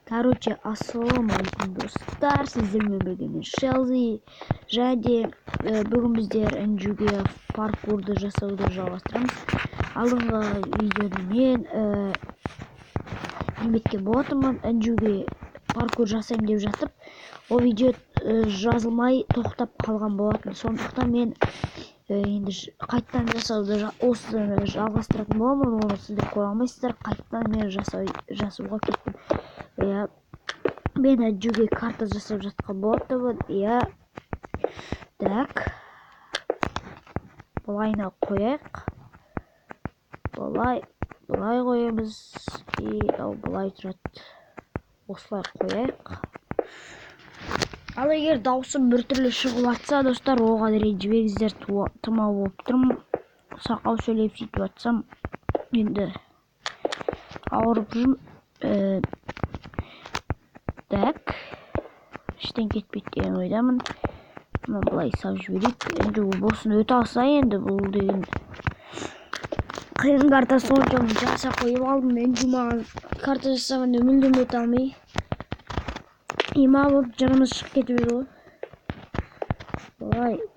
Короче, ассалаумалейкум достар, сіздермен бірге Шелзи және бүгін біздер інжуге паркурды жасауды жалғастырамыз. Алдыңғы видеода мен неметкен болатынмын, інжуге паркур жасаймын деп жатып, ол видео жазылмай тоқтап қалған болатын. Сондықтан мен енді қайттан жасауды осыны жалғастыратын боламын, оны сіздер көре алмайсыздар. Қайттан мен жасауға кеттім. Мен әджуге карта жасап жатқан болатынмын. Так, былайына қояйық. Былай қоямыз. Былай тұрады. Осылай қояйық. Ал егер даусым біртүрлі шығып жатса, достар, оған ренжімеңіздер, тұмау болып тұрмын. Сақау сөйлеп сөйтіп жатсам, енді ауырып жүрмін. Так, іштен кетпейді деген ойдамын. Былай сап жіберейік. Енді босын өте алса, енді бұл деген қиын карта, соншама жаса қойып алдым. Мен жұмаған карта жасағанда мүлдем өте алмай. Има болып жанымыз шығып кетіп еді ғой.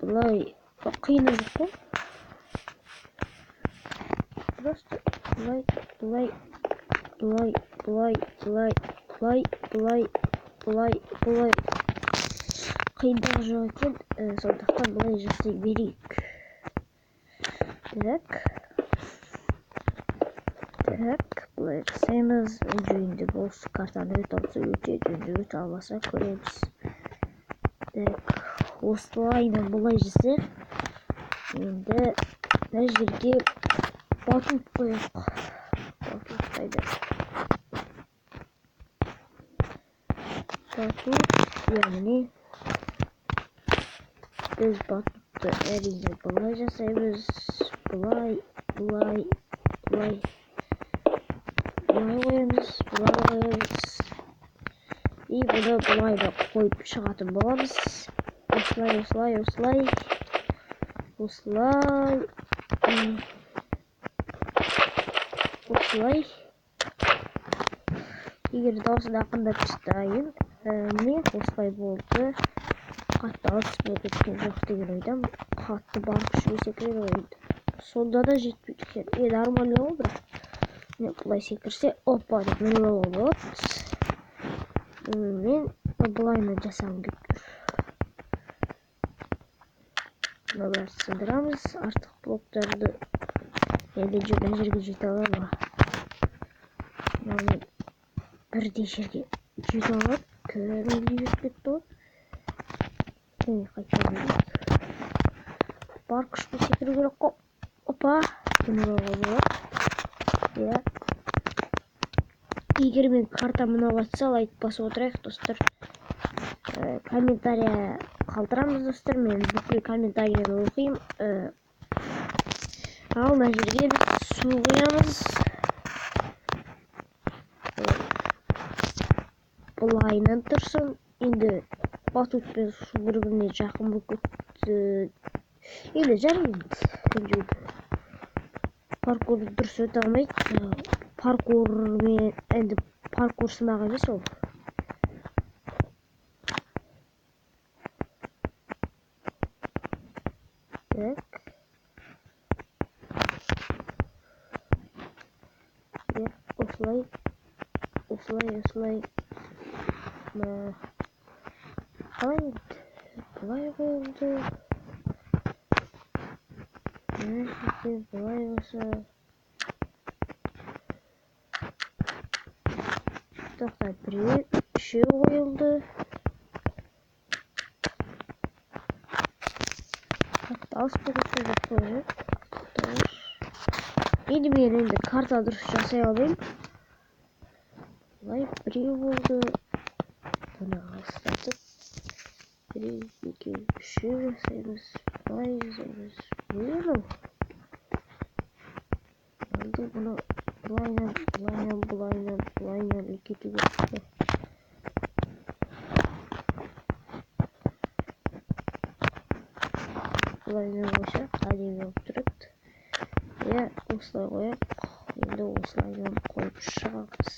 Былай қиын жоқ қой. Просто былай қиындығы жоқ екен, сондықтан былай жасай берейік. Так, былай жасаймыз. Енді осы картаны өте алса өтеді, өте алмаса көреміз. Так, осылайынан былай жасайық. Енді мына жерге батут қояйық. Батут қайда? Батут, яғни біз батутты әрине былай жасаймыз. Былай қоямыз. И бұны былай да қойып шығатын боламыз. Осылай. Егер даусын ақындап тастайын, мен осылай болды. Қатты алыспай кеткен жоқ деген ойдам. Қатты барып үшіме секіреді ойды. Сонда да жетпейді екен. Нормально болды. Мен бұлай секірсе, опа деп мүлі болады. Мен бұлаймен жасағым келіп тұр. Мыналарды сындырамыз. Артық блоктарды енді мына жерге жете алар ма? Мен бірдей жерге жете алар. Көрінді жетіп кетті ғой. Қайтып берейік. Бар күшті секіру керек қой. Опа, мүлі болады. Егер мен карта мынау атса, лайк басып отырайық, достар. Комментария қалдырамыз, достар. Мен бүкіл комментарияны оқимын. Ал мына жерге біз су құямыз. Былайынан тұрсын. Енді батут пен су бір-біріне жақын болып кетті. Енді жарайды. Паркурды дұрыс өте алмайды. Паркур сынақ емес ол. Так. Осылай. Былай қойылды. Былай болса. Тоқта, біреу, үшеу қойылды. Қатты алыспай кеткен жоқ қойылды. Енді мен енді карта дұрыс жасай алайын. Былай біреу болды. Бұны алыстатып. Біреу, екеу, үшеу жасаймыз. Былай жасаймыз. Бұны бұлайынан үлкету керек. Бұлайынан қойсақ, әдемі болып тұрады. Осылай қояйық. Енді осылайынан қойып шығамыз.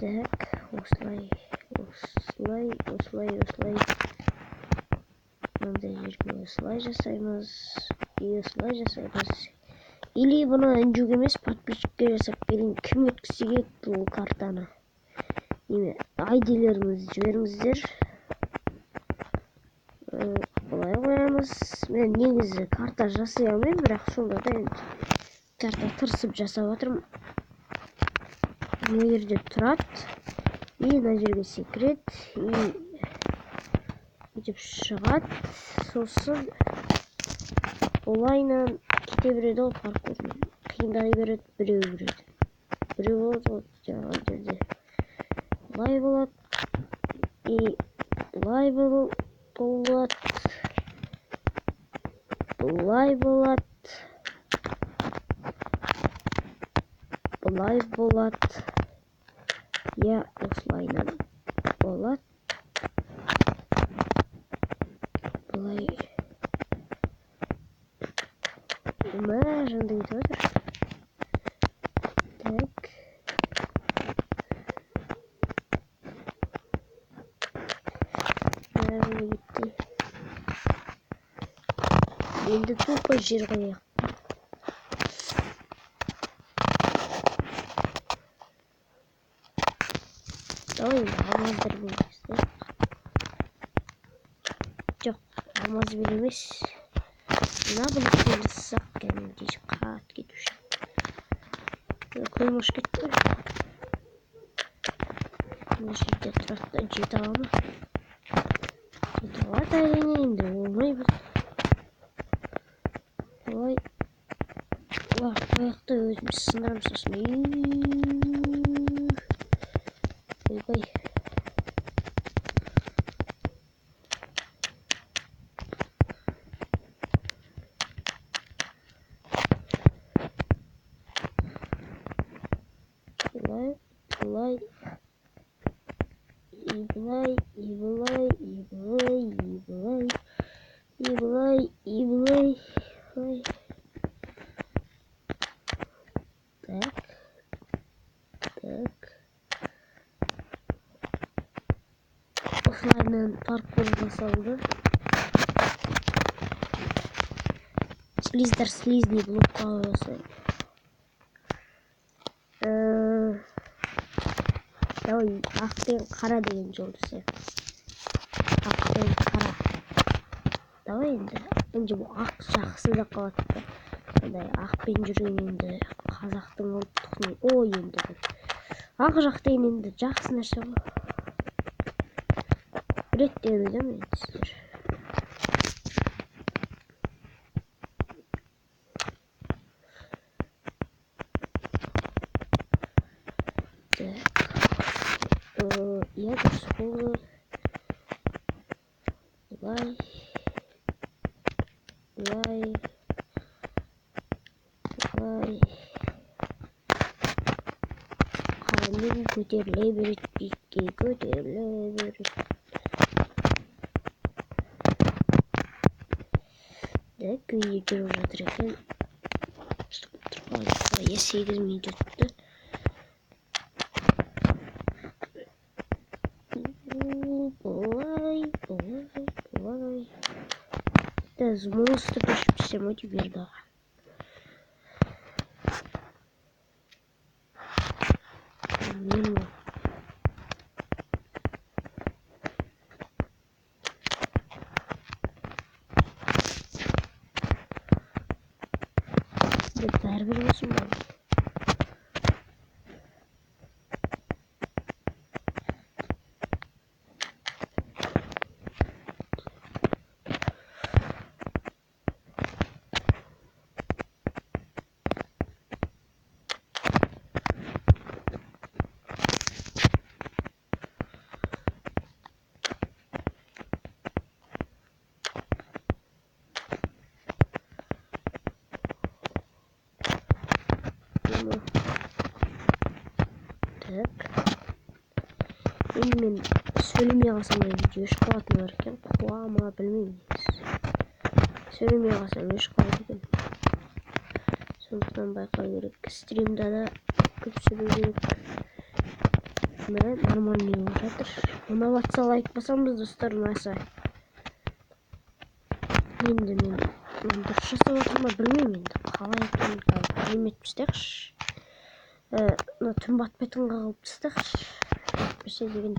Так, осылай. Мындай жерге осылай жасаймыз. Или бұны үнжук емес, подписчикке жасап берейін. Кім өткісі келді бұл картаны? ID-леріңізді жіберіңіздер. Бұлай қоямыз. Мен негізі карта жасай алмаймын, бірақ сонда да енді карта тырысып жасап жатырмын. Мына жерде тұрады. И мына жерге секіреді. И бүйтіп шығады. Сосын олайынан кете береді ол паркурмен. Қиындай береді, біреу береді. Біреу болады, жаңағы жерде. Бұлай болады. И бұлай болады. Бұлай болады. Бұлай болады. Я осылайынан болады. Бұлай. Мә, жанды кетіп отыр. Так. Жанды кетті. Енді тупо жер қояйық. Давай енді алмаздар береміз. Жоқ, алмаз беремес. Мына бұлықтан жасақ кәдімгідей қат кетуші. Қоймаш кетті. Мына жерде тұрақтан жете ала ма? Жете алады әрине, енді болмай біз. Олай. Аяқты өзіміз сындырамыз сосын. Ойбай. И былай. Так. Осылайынан паркур жасалды. Слиздар слизни блокқа жасайды. Давай ақ пен қара деген жолды сен. Ақ пен қара. Давай енді бұл ақ жақсы да қалады. Сондай ақпен жүрген енді қазақтың ұлттық ой енді ақ жақ деген енді жақсы нәрсе ғой. Білет деген ойдам енді сіздер. Я дұрыс болды. Бұлай. Қарамен көтеріле береді, биікке көтеріле береді. Так, видео жүріп жатыр екен. 8 минут өтті. Бұлай. Монстр düşüp sistem ödü bir daha. Detaylar bir olsun bari. Так. Енді мен сөйлемей қалсам видео шығатын бар екен. Қуама білмейміз. Сөйлемей қалсам шығады екен. Сондықтан байқау керек. Стримда да көп сөйлеу керек. міне нормальный болып жатыр. Ұнаватса лайк басамыз достар, ұнаса. Енді мен дұрыс жасап отырмын ба білмеймін, енді қалай екенін білмей тастайықшы. Түн батпайтынға қылып тастайықшы. Бірсе деген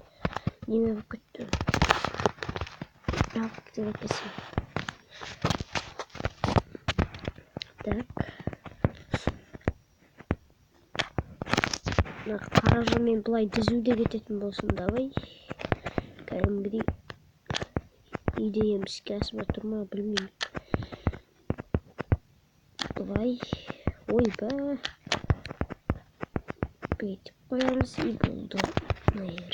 неме болып кетті. Жабық деп әкесін. Так. Қаражымен бұлай дізуде кететін болсын, давай. Кәдімгідей идеям іске асып отыр ма білмеймін. Бұлай. Ойба. Бүйтіп қоямыз, и болды. Наер.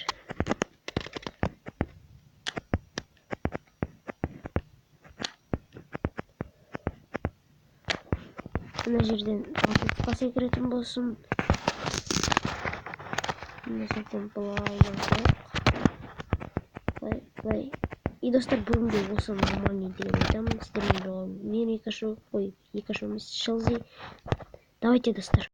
Мына жерден батылыққа секіретін болсын. Мына жерден бұлай. И достар, бүгінге осы нормальный деген айтамын. Сіздермен жолым. Мен екі ашу емес, Шелзи. Давайте, достар.